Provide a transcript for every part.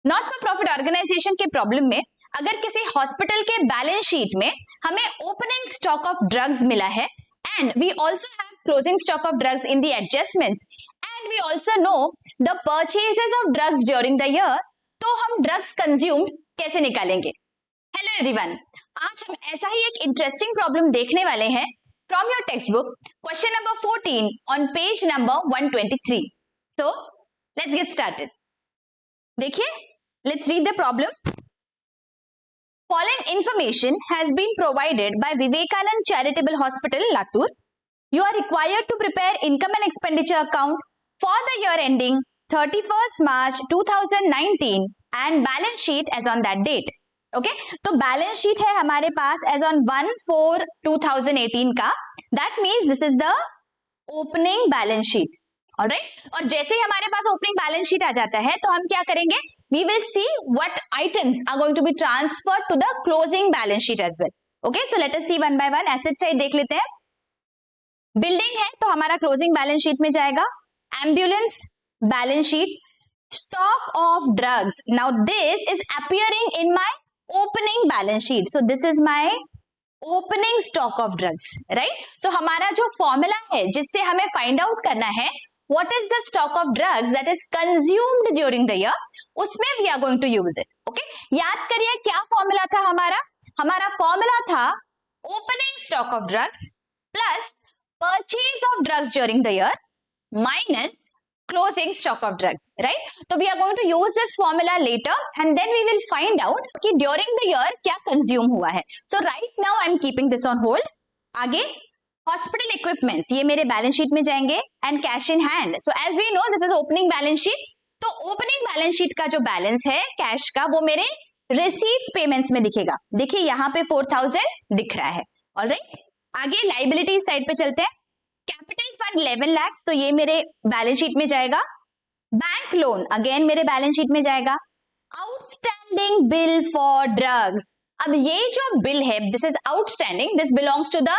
Not for profit organisation के problem में अगर किसी हॉस्पिटल के बैलेंस शीट में हमें ओपनिंग स्टॉक ऑफ ड्रग्स मिला है and we also have closing stock of drugs in the adjustments and we also know the purchases of drugs during the year, तो हम ड्रग्स कंज्यूम कैसे निकालेंगे? Hello everyone, आज हम ऐसा ही एक इंटरेस्टिंग प्रॉब्लम देखने वाले हैं from your text book, question number 14 on page number 123. So let's get started. देखिए, let's read the problem. Following information has been provided by Vivekanand Charitable Hospital, Latur. You are required to prepare income and expenditure account for the year ending 31st March 2019 and balance sheet as on that date. Okay? तो balance sheet है हमारे पास as on 1/4/2018 का. That means this is the opening balance sheet. Alright? और जैसे ही हमारे पास opening balance sheet आ जाता है तो हम क्या करेंगे? We will see what items are going to be transferred to the closing balance sheet as well. Okay, so let us see one by one. Asset side देख लेते हैं. बिल्डिंग है तो हमारा क्लोजिंग बैलेंस शीट में जाएगा. Ambulance balance sheet. Stock of drugs, now this is appearing in my opening balance sheet. So this is my opening stock of drugs, right? So हमारा जो फॉर्मूला है जिससे हमें फाइंड आउट करना है what is the stock of drugs that is consumed during the year, उसमें we are going to use it. Okay? याद करिए क्या फॉर्मूला था हमारा? हमारा फॉर्मूला था opening stock of drugs plus purchase of drugs during the year minus closing stock of drugs, right? तो we are going to use this formula later and then we will find out कि during the year क्या consume हुआ है. So right now I am keeping this on hold. आगे hospital equipments, ये मेरे balance sheet में जाएंगे and cash in hand. So as we know this is opening balance sheet. तो ओपनिंग बैलेंस शीट का जो बैलेंस है कैश का वो मेरे रिसीट्स पेमेंट्स में दिखेगा. देखिए यहाँ पे 4000 दिख रहा है. ऑलराइट, आगे लाइबिलिटी साइड पे चलते हैं. कैपिटल फंड 11 लाख, तो ये मेरे बैलेंस शीट में जाएगा. बैंक लोन अगेन मेरे बैलेंस शीट में जाएगा. आउटस्टैंडिंग बिल फॉर ड्रग्स, अब ये जो बिल है this is outstanding, this belongs to the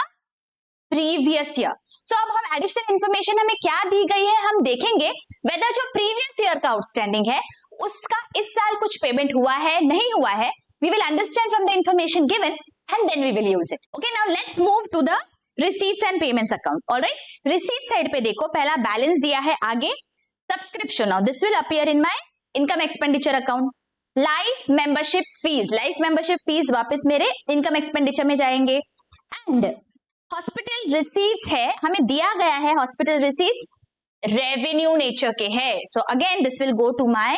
previous year. So अब हम एडिशनल इंफॉर्मेशन हमें क्या दी गई है हम देखेंगे वेदर जो प्रीवियस ईयर का आउटस्टैंडिंग है उसका इस साल कुछ पेमेंट हुआ है नहीं हुआ है. We will understand from the information given and then we will use it. Okay, now let's move to the receipts and payments account. Alright, receipt side पे देखो पहला बैलेंस दिया है. आगे subscription, now this will appear in my income expenditure account. Life membership fees, life membership fees वापस मेरे income expenditure में जाएंगे. एंड हॉस्पिटल रिसीट्स है, हमें दिया गया है हॉस्पिटल रिसीट्स रेवेन्यू नेचर के है. So again this will go to my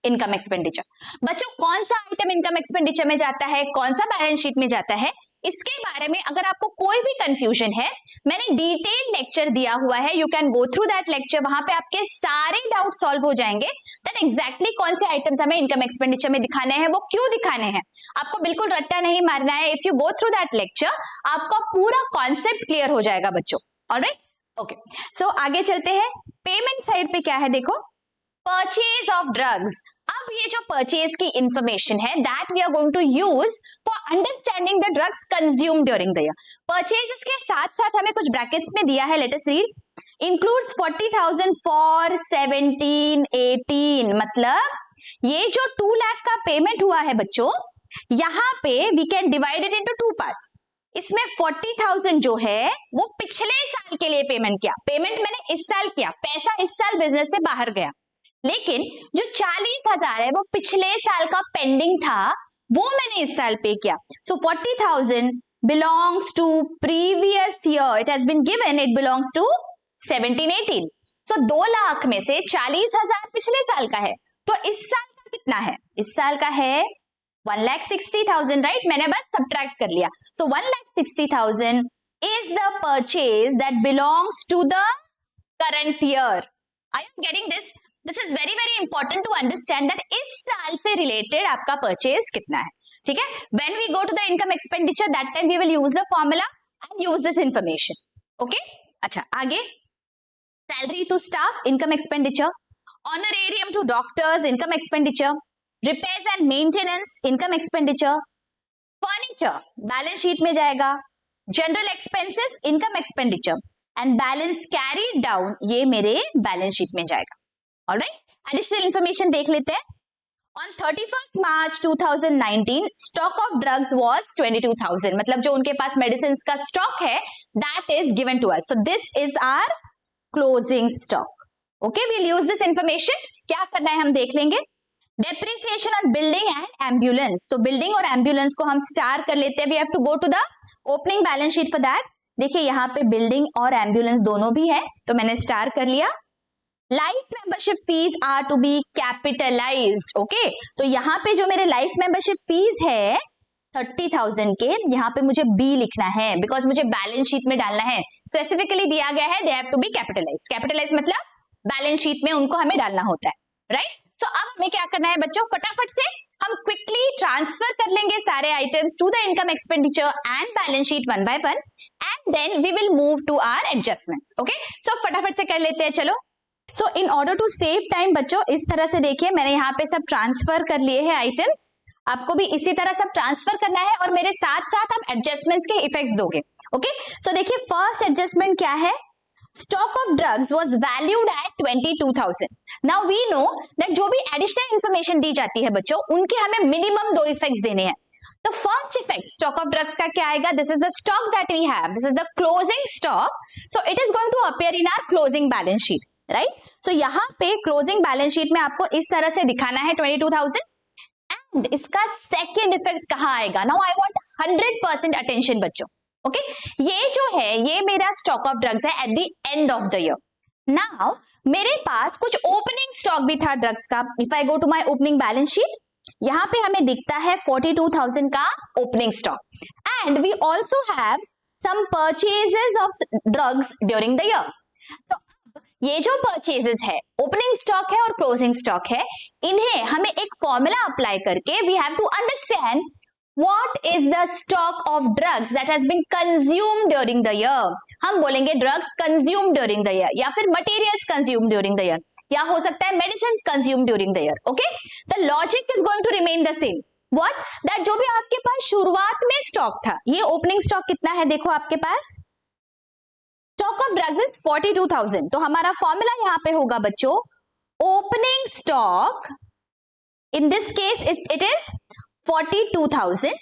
income expenditure. बच्चों कौन सा आइटम इनकम एक्सपेंडिचर में जाता है, कौन सा बैलेंस शीट में जाता है, इसके बारे में अगर आपको कोई भी कंफ्यूजन है मैंने डिटेल लेक्चर दिया हुआ है. You can go through that lecture, वहां पे आपके सारे डाउट सॉल्व हो जाएंगे. दैट एग्जैक्टली कौन से आइटम्स हमें इनकम एक्सपेंडिचर में दिखाने हैं, वो क्यों दिखाने हैं, आपको बिल्कुल रट्टा नहीं मारना है. If you go through that lecture आपका पूरा कॉन्सेप्ट क्लियर हो जाएगा बच्चों. ऑलराइट, ओके, सो आगे चलते हैं. पेमेंट साइड पे क्या है देखो, परचेज ऑफ ड्रग्स. अब ये जो परचेज की इंफॉर्मेशन है that we are going to use for understanding the drugs consume during the year. Purchases के साथ साथ हमें कुछ ब्रैकेट्स में दिया है. Let us read. Includes 40,000 for 17-18, मतलब ये जो 2 लाख का पेमेंट हुआ है बच्चों, यहाँ पे we can divide it into 2 parts. इसमें 40,000 जो है वो पिछले साल के लिए पेमेंट किया. पेमेंट मैंने इस साल किया, पैसा इस साल बिजनेस से बाहर गया, लेकिन जो 40,000 है वो पिछले साल का पेंडिंग था वो मैंने इस साल पे किया. सो 40,000 belongs to previous year. It has been given it belongs to 17-18. So 2 lakh में से 40,000 पिछले साल का है, तो इस साल का कितना है? इस साल का है 1,60,000, राइट? मैंने बस सब्ट्रैक्ट कर लिया. So 1,60,000 is the purchase that belongs to the current year. Are you getting this? This is very very important to understand that इस साल से रिलेटेड आपका परचेज कितना है. ठीक है, when we go to the income expenditure that time we will use the formula and use this information. Okay, अच्छा आगे. Salary to staff, income expenditure. Honorarium to doctors, income expenditure. Repairs and maintenance, income expenditure. Furniture, balance sheet में जाएगा. General expenses, income expenditure. And balance carried down, ये मेरे balance sheet में जाएगा. Alright, additional information देख लेते हैं. On 31st March 2019, stock of drugs was 22,000. मतलब जो उनके पास medicines का stock है, that is given to us. So this is our closing stock. Okay, we'll use this information. क्या करना है हम देख लेंगे. Depreciation on building and ambulance. तो building और ambulance को हम स्टार कर लेते हैं. We have to go to the opening balance sheet for that. देखिए यहाँ पे building और ambulance दोनों भी है, तो मैंने स्टार कर लिया. Life membership fees are to be capitalized. Okay, तो यहाँ पे जो मेरे लाइफ मेंबरशिप फीस है 30,000 के, यहाँ पे मुझे बी लिखना है बिकॉज मुझे बैलेंस शीट में डालना है. स्पेसिफिकली दिया गया है they have to be capitalized. Capitalize मतलब बैलेंस शीट में उनको हमें डालना होता है, राइट. सो अब हमें क्या करना है बच्चों, फटाफट से हम क्विकली ट्रांसफर कर लेंगे सारे items to the income expenditure and balance sheet one by one and then we will move to our adjustments. Okay, so फटाफट से कर लेते हैं. चलो, so in order to save time बच्चों, इस तरह से देखिए मैंने यहाँ पे सब ट्रांसफर कर लिए हैं आइटम्स. आपको भी इसी तरह सब ट्रांसफर करना है और मेरे साथ साथ आप एडजस्टमेंट्स के इफेक्ट्स दोगे. ओके, सो देखिए फर्स्ट एडजस्टमेंट क्या है, stock of drugs was valued at 22,000. Now we know that जो भी एडिशनल इंफॉर्मेशन दी जाती है बच्चों, उनके हमें मिनिमम 2 इफेक्ट्स देने हैं. तो first effect stock of drugs का क्या आएगा, this is the stock that we have, this is the closing stock, so it is going to appear in our closing balance sheet, right. So यहाँ पे closing balance sheet में आपको इस तरह से दिखाना है 22,000. एंड इसका सेकेंड इफेक्ट कहाँ आएगा, नाउ आई वांट 100% अटेंशन बच्चों. ओके, ये जो है ये मेरा स्टॉक ऑफ ड्रग्स है at the end of the year. Now मेरे पास कुछ ओपनिंग स्टॉक भी था ड्रग्स का. If I go to my opening balance sheet, यहाँ पे हमें दिखता है 42,000 का opening stock. And we also have some purchases of drugs during the year. तो ये जो परचेजेस है, ओपनिंग स्टॉक है और क्लोजिंग स्टॉक है, इन्हें हमें एक फॉर्मूला अप्लाई करके we have to understand what is the stock of drugs that has been consumed during the year. हम बोलेंगे drugs consumed during the year, या फिर materials consumed during the year, या हो सकता है medicine consumed during the year. Okay, the logic is going to remain the same. What that जो भी आपके पास शुरुआत में स्टॉक था, ये ओपनिंग स्टॉक कितना है देखो आपके पास, स्टॉक ऑफ ड्रग्स इज 42,000. तो हमारा फॉर्मूला यहाँ पे होगा बच्चों, opening stock in this case it is 42,000.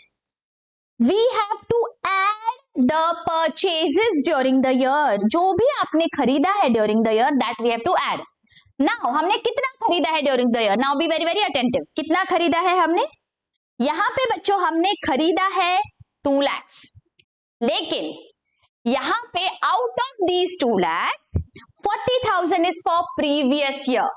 We have to add the purchases during the year. जो भी आपने खरीदा है during the year that we have to add. Now हमने कितना खरीदा है during the year, now be very very attentive. कितना खरीदा है हमने, यहाँ पे बच्चों हमने खरीदा है 2 lakhs. लेकिन यहाँ पे out of these 2 lakhs 40,000 is for previous year.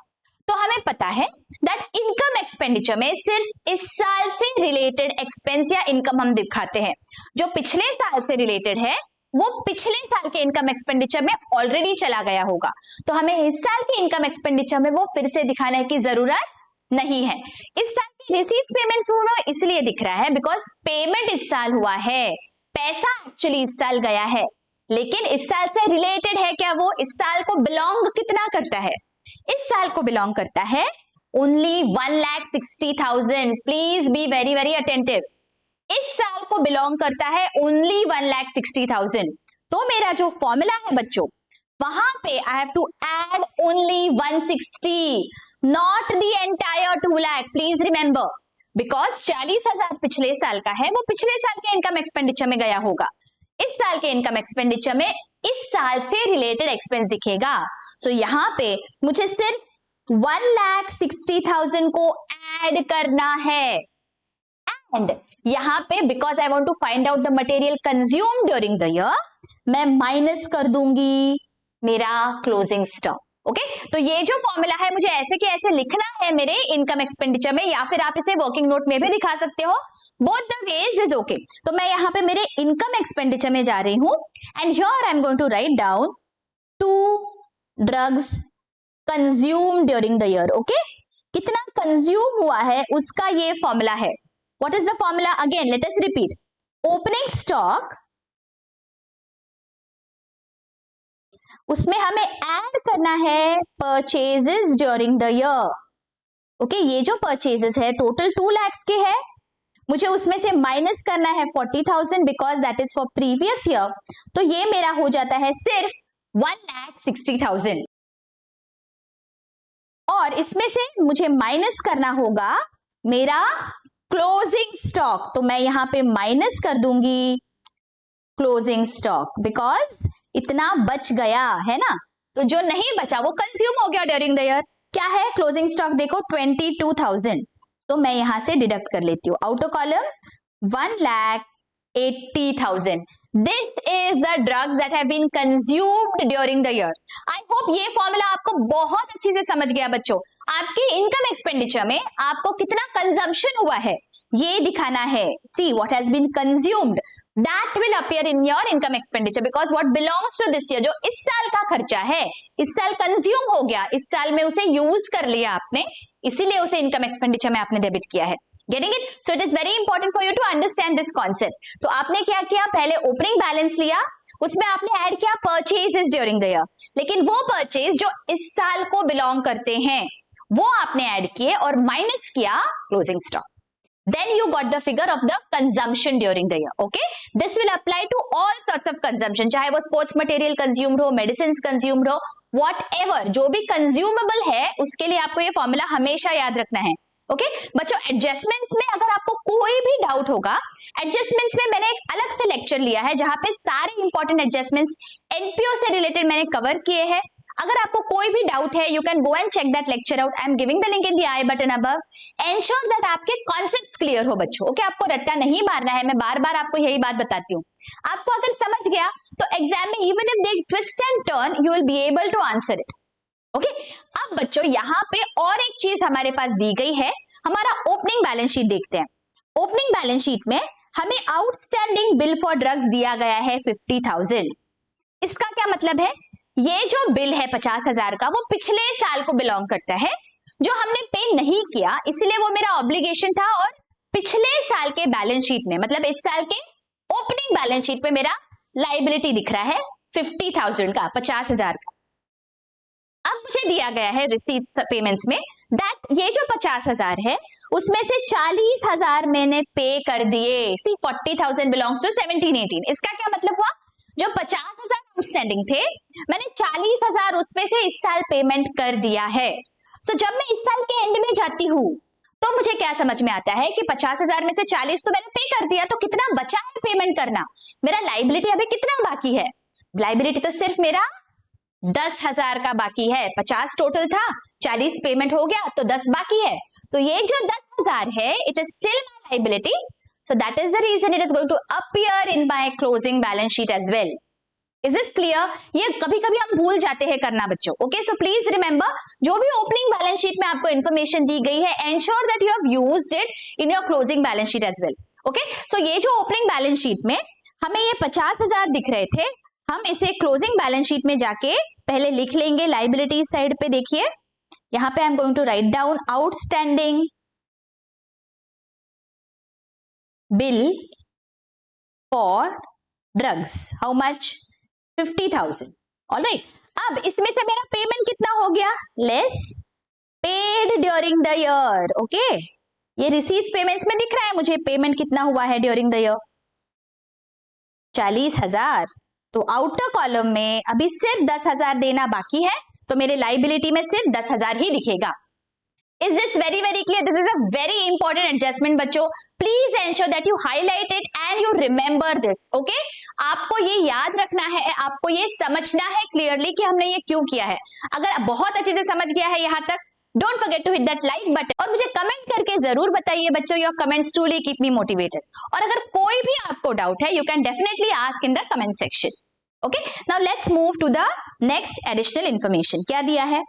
तो हमें पता है दैट इनकम एक्सपेंडिचर में सिर्फ इस साल से रिलेटेड एक्सपेंस या इनकम हम दिखाते हैं. जो पिछले साल से रिलेटेड है वो पिछले साल के इनकम एक्सपेंडिचर में ऑलरेडी चला गया होगा, तो हमें इस साल के इनकम एक्सपेंडिचर में वो फिर से दिखाने की जरूरत नहीं है. इस साल की रिसीट्स पेमेंट्स हुआ इसलिए दिख रहा है बिकॉज पेमेंट इस साल हुआ है, पैसा एक्चुअली इस साल गया है, लेकिन इस साल से रिलेटेड है क्या, वो इस साल को बिलोंग कितना करता है, इस साल को बिलोंग करता है only 1,60,000. Please be very very attentive. इस साल को बिलोंग करता है ओनली 1,60,000. तो मेरा जो फॉर्मूला है बच्चों, वहां पे I have to add only 160, not the entire 2 lakh. Please remember, because 40,000 पिछले साल का है, वो पिछले साल के इनकम एक्सपेंडिचर में गया होगा. इस साल के इनकम एक्सपेंडिचर में इस साल से रिलेटेड एक्सपेंस दिखेगा. सो यहाँ पे मुझे सिर्फ 1,60,000 को ऐड करना है. एंड यहाँ पे because I want to find out the material consume during the year, मैं माइनस कर दूंगी मेरा क्लोजिंग स्टॉक. ओके, तो ये जो फॉर्मूला है मुझे ऐसे के ऐसे लिखना है मेरे इनकम एक्सपेंडिचर में, या फिर आप इसे वर्किंग नोट में भी दिखा सकते हो. Both the ways is okay. तो मैं यहाँ पे मेरे इनकम एक्सपेंडिचर में जा रही हूं and here I am going to write down 2 drugs consumed during the year. Okay, कितना कंज्यूम हुआ है उसका ये फॉर्मूला है. What is the formula, again let us repeat. Opening stock, उसमें हमें ऐड करना है purchases during the year. Okay, ये जो परचेजेस है टोटल 2 lakhs के है, मुझे उसमें से माइनस करना है 40,000 because that is for previous year. तो ये मेरा हो जाता है सिर्फ 1,60,000. और इसमें से मुझे माइनस करना होगा मेरा क्लोजिंग स्टॉक, तो मैं यहां पे माइनस कर दूंगी क्लोजिंग स्टॉक, बिकॉज इतना बच गया है ना, तो जो नहीं बचा वो कंज्यूम हो गया ड्यूरिंग द ईयर। क्या है क्लोजिंग स्टॉक, देखो 22,000, तो मैं यहां से डिडक्ट कर लेती हूँ। Outer column 1,80,000, this is the drugs that have been consumed during the year. I hope ये फॉर्मूला आपको बहुत अच्छी से समझ गया बच्चों। आपके इनकम एक्सपेंडिचर में आपको कितना कंजम्पशन हुआ है ये दिखाना है। See what has been consumed, that will appear in your income expenditure because what belongs to this year, जो इस साल का खर्चा है, इस साल कंज्यूम हो गया, इस साल में उसे यूज कर लिया आपने, इसीलिए उसे इनकम एक्सपेंडिचर में आपने डेबिट किया है। Getting it? So it is very important for you to understand this concept. तो आपने क्या किया, पहले ओपनिंग बैलेंस लिया, उसमें आपने ऐड किया परचेजेस ड्यूरिंग द ईयर, लेकिन वो परचेज जो इस साल को बिलोंग करते हैं वो आपने ऐड किए और माइनस किया closing stock. Then you got the figure of the consumption during the year. Okay, this will apply to all sorts of consumption, चाहे वो sports material consumed हो, medicines consumed हो, whatever, जो भी consumable है उसके लिए आपको ये फॉर्मूला हमेशा याद रखना है। ओके बच्चों, एडजस्टमेंट्स में अगर आपको कोई भी डाउट होगा, एडजस्टमेंट्स में मैंने एक अलग से लेक्चर लिया है जहां पे सारे इंपॉर्टेंट एडजस्टमेंट्स एनपीओ से रिलेटेड मैंने कवर किए हैं। अगर आपको कोई भी डाउट है you can go and check that lecture out. I am giving the link in the i button above. Ensure that आपके कॉन्सेप्ट्स क्लियर हो बच्चों। ओके आपको रट्टा नहीं मारना है, मैं बार बार आपको यही बात बताती हूँ। आपको अगर समझ गया तो एग्जाम में even if they twist and turn you will be able to answer it. Okay अब बच्चों यहाँ पे और एक चीज हमारे पास दी गई है, हमारा ओपनिंग बैलेंस शीट देखते हैं। ओपनिंग बैलेंस शीट में हमें आउटस्टैंडिंग बिल फॉर ड्रग्स दिया गया है 50,000। इसका क्या मतलब है, ये जो बिल है 50,000 का वो पिछले साल को बिलोंग करता है, जो हमने पे नहीं किया इसलिए वो मेरा ऑब्लिगेशन था, और पिछले साल के बैलेंस शीट में मतलब इस साल के ओपनिंग बैलेंस शीट में मेरा लाइबिलिटी दिख रहा है 50,000 का, 50,000 का। अब मुझे दिया गया है रिसीट्स पेमेंट्स में दैट ये जो 50,000 है उसमें से 40,000 मैंने पे कर दिए। सी 40,000 बिलोंग्स टू 17-18। इसका क्या मतलब हुआ, जो 50,000 आउटस्टैंडिंग थे मैंने 40,000 उसमें से इस साल पेमेंट कर दिया है। सो जब मैं इस साल के एंड में जाती हूँ तो मुझे क्या समझ में आता है कि 50,000 में से 40 तो मैंने पे कर दिया, तो कितना बचा है पेमेंट करना, मेरा लाइबिलिटी अभी कितना बाकी है। लाइबिलिटी तो सिर्फ मेरा 10,000 का बाकी है। 50 टोटल था, 40 पेमेंट हो गया तो 10 बाकी है, तो ये जो 10,000 है it is still my liability, so that is the reason it is going to appear in my closing balance sheet as well. Is this clear? ये कभी कभी हम भूल जाते हैं करना बच्चों। ओके सो प्लीज रिमेंबर, जो भी ओपनिंग बैलेंस शीट में आपको इन्फॉर्मेशन दी गई है ensure that you have used it in your closing balance sheet as well. Okay so ये जो ओपनिंग बैलेंस शीट में हमें ये 50,000 दिख रहे थे, हम इसे क्लोजिंग बैलेंस शीट में जाके पहले लिख लेंगे। लाइबिलिटी साइड पे देखिए, यहाँ पे I am going to write down outstanding bill for drugs, how much, 50,000। Alright, अब इसमें से मेरा पेमेंट कितना हो गया, less paid during the year. Okay ये रिसीट्स पेमेंट्स में दिख रहा है मुझे पेमेंट कितना हुआ है ड्यूरिंग द ईयर, 40,000। तो आउटर कॉलम में अभी सिर्फ 10,000 देना बाकी है, तो मेरे लाइबिलिटी में सिर्फ 10,000 ही दिखेगा। Is this very clear? This is a very important adjustment बच्चों। Please ensure that you highlight it and you remember this. Okay? आपको ये याद रखना है, आपको ये समझना है क्लियरली कि हमने ये क्यों किया है। अगर बहुत अच्छे से समझ गया है यहाँ तक, don't forget to hit that like button और मुझे कमेंट करके जरूर बताइए बच्चों। Your comments truly keep me motivated। और अगर कोई भी आपको डाउट है, you can definitely ask in the comment section. Okay? Now let's move to the next additional information. क्या दिया है?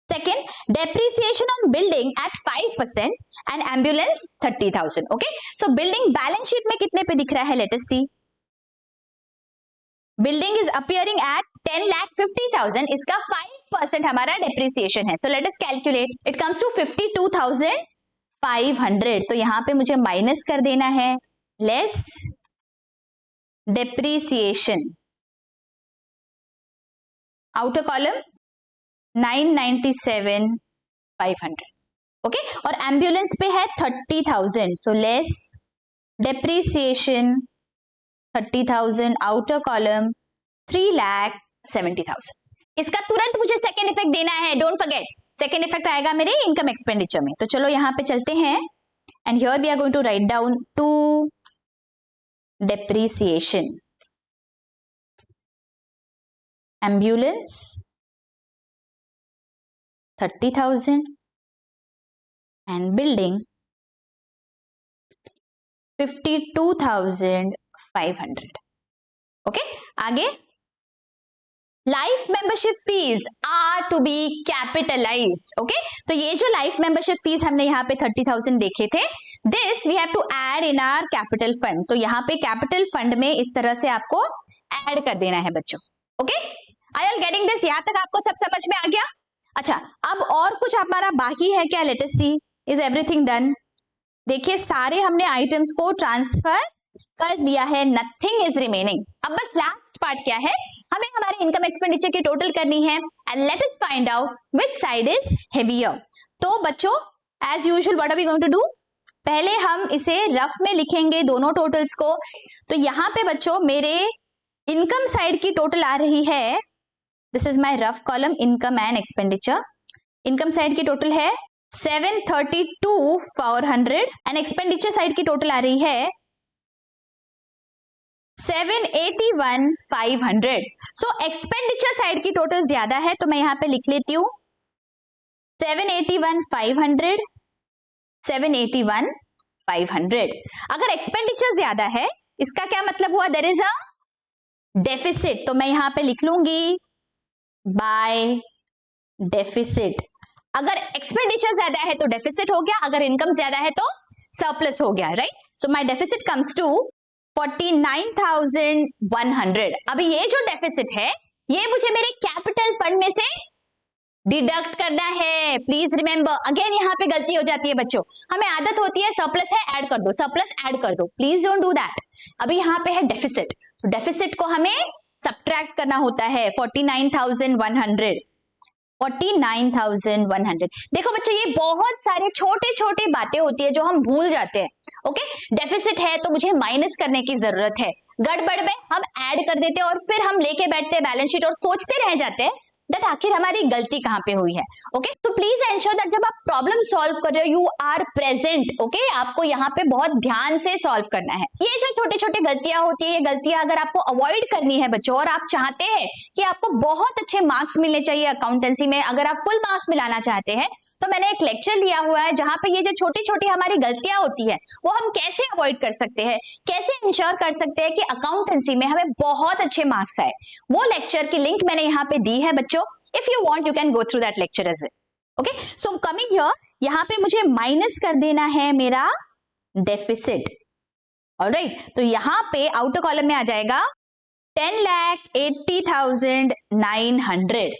Second, depreciation on building at 5% and ambulance 30,000. Okay, so building balance sheet में कितने पे दिख रहा है? Let us see. Building is appearing at 10,50,000. इसका 5% हमारा depreciation है. So let us calculate. It comes to 52,500. तो यहाँ पे मुझे माइनस कर देना है less depreciation. Outer column 997,500. Okay और एम्बुलेंस पे है 30,000, so less depreciation 30,000, outer column 3,70,000। इसका तुरंत मुझे सेकेंड इफेक्ट देना है, डोंट फॉरगेट। सेकेंड इफेक्ट आएगा मेरे इनकम एक्सपेंडिचर में। तो चलो यहाँ पे चलते हैं and here we are going to write down to depreciation, ambulance 30,000 and building 52,500. Okay, आगे life membership fees are to be capitalized. Okay, तो ये जो लाइफ मेंबरशिप फीस हमने यहाँ पे 30,000 देखे थे, this we have to add in our capital fund. तो यहाँ पे कैपिटल फंड में इस तरह से आपको ऐड कर देना है बच्चों। Okay, I am getting this? यहाँ तक आपको सब समझ में आ गया? अच्छा, अब और कुछ हमारा बाकी है क्या? Let us see, is everything done? देखिए सारे हमने आइटम्स को ट्रांसफर कर दिया है, नथिंग इज रिमेनिंग। अब बस लास्ट पार्ट क्या है, हमें हमारे इनकम एक्सपेंडिचर की टोटल करनी है and let us find out which side is heavier. तो बच्चों as usual what are we going to do, पहले हम इसे रफ में लिखेंगे दोनों टोटल्स को। तो यहाँ पे बच्चों मेरे इनकम साइड की टोटल आ रही है, this is my rough column income and expenditure. Income side की टोटल है 732,400 एंड एक्सपेंडिचर साइड की टोटल आ रही है 781,500। सो एक्सपेंडिचर साइड की टोटल ज्यादा है तो मैं यहां पे लिख लेती हूं 781,500, 781,500। अगर एक्सपेंडिचर ज्यादा है इसका क्या मतलब हुआ? There is a deficit. तो मैं यहां पे लिख लूंगी बाय डेफिसिट। अगर एक्सपेंडिचर ज्यादा है तो डेफिसिट हो गया, अगर इनकम ज्यादा है तो सरप्लस हो गया, right? So my deficit comes to 49,100। अभी ये जो डेफिसिट है ये मुझे मेरे कैपिटल फंड में से डिडक्ट करना है। प्लीज रिमेंबर, अगेन यहाँ पे गलती हो जाती है बच्चों, हमें आदत होती है सरप्लस है ऐड कर दो, सरप्लस ऐड कर दो, प्लीज डोंट डू दैट। अभी यहाँ पे है डेफिसिट, तो डेफिसिट को हमें सब्ट्रैक्ट करना होता है 49,100, 49,100। देखो बच्चों ये बहुत सारे छोटे छोटे बातें होती है जो हम भूल जाते हैं। ओके, डेफिसिट है तो मुझे माइनस करने की जरूरत है, गड़बड़ में हम ऐड कर देते हैं और फिर हम लेके बैठते हैं बैलेंस शीट और सोचते रह जाते हैं दैट आखिर हमारी गलती कहां पे हुई है। ओके, तो प्लीज एंश्योर दैट जब आप प्रॉब्लम सॉल्व कर रहे हो यू आर प्रेजेंट। ओके, आपको यहाँ पे बहुत ध्यान से सॉल्व करना है। ये जो छोटी छोटी गलतियां होती है, ये गलतियां अगर आपको अवॉइड करनी है बच्चों और आप चाहते हैं कि आपको बहुत अच्छे मार्क्स मिलने चाहिए अकाउंटेंसी में, अगर आप फुल मार्क्स मिलाना चाहते हैं, तो मैंने एक लेक्चर लिया हुआ है जहां पे ये जो छोटी छोटी हमारी गलतियां होती है वो हम कैसे अवॉइड कर सकते हैं, कैसे इंश्योर कर सकते हैं कि अकाउंटेंसी में हमें बहुत अच्छे मार्क्स आए। वो लेक्चर की लिंक मैंने यहाँ पे दी है बच्चों, if you want you can go through that lecture as well. Okay, so coming here, यहाँ पे मुझे माइनस कर देना है मेरा डेफिसिट। ऑलराइट, तो यहाँ पे आउटर कॉलम में आ जाएगा 10,80,900।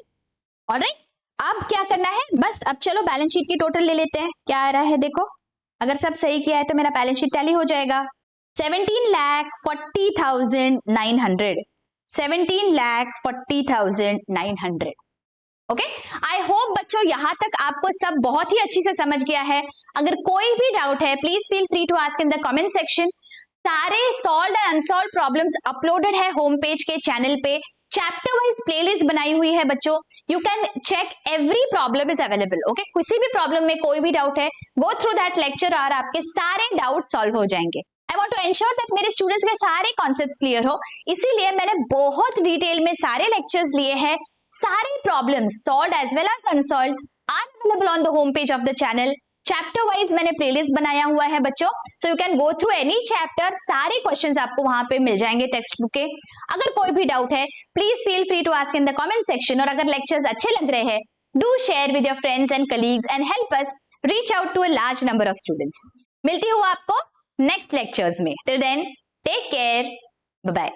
ऑलराइट, अब क्या करना है, बस अब चलो बैलेंस शीट की टोटल ले लेते हैं। क्या आ रहा है देखो, अगर सब सही किया है तो मेरा बैलेंस शीट टैली हो जाएगा 17,40,900, 17,40,900। ओके, आई होप बच्चों यहां तक आपको सब बहुत ही अच्छी से समझ गया है। अगर कोई भी डाउट है please feel free to ask in the comment section. सारे solved and unsolved problems uploaded है होम पेज के चैनल पे, चैप्टर वाइज प्लेलिस्ट बनाई हुई है बच्चों, you can check every problem is available. Okay, किसी भी प्रॉब्लम में कोई भी डाउट है, गो थ्रू दैट लेक्चर और आपके सारे डाउट सॉल्व हो जाएंगे। I want to ensure that मेरे स्टूडेंट्स के सारे कॉन्सेप्ट्स क्लियर हो, इसीलिए मैंने बहुत डिटेल में सारे लेक्चर्स लिए हैं। सारे problems solved as well as unsolved are available on the home page of the channel. Chapter wise मैंने प्लेलिस्ट बनाया हुआ है बच्चों, so you can go through any chapter, सारे क्वेश्चंस आपको वहां पे मिल जाएंगे टेक्स्ट बुक के। अगर कोई भी डाउट है please feel free to ask in the comment section, और अगर लेक्चर्स अच्छे लग रहे हैं do share with your friends and colleagues and help us reach out to a large number of students. मिलती हूँ आपको नेक्स्ट लेक्चर्स में, till then take care, bye bye.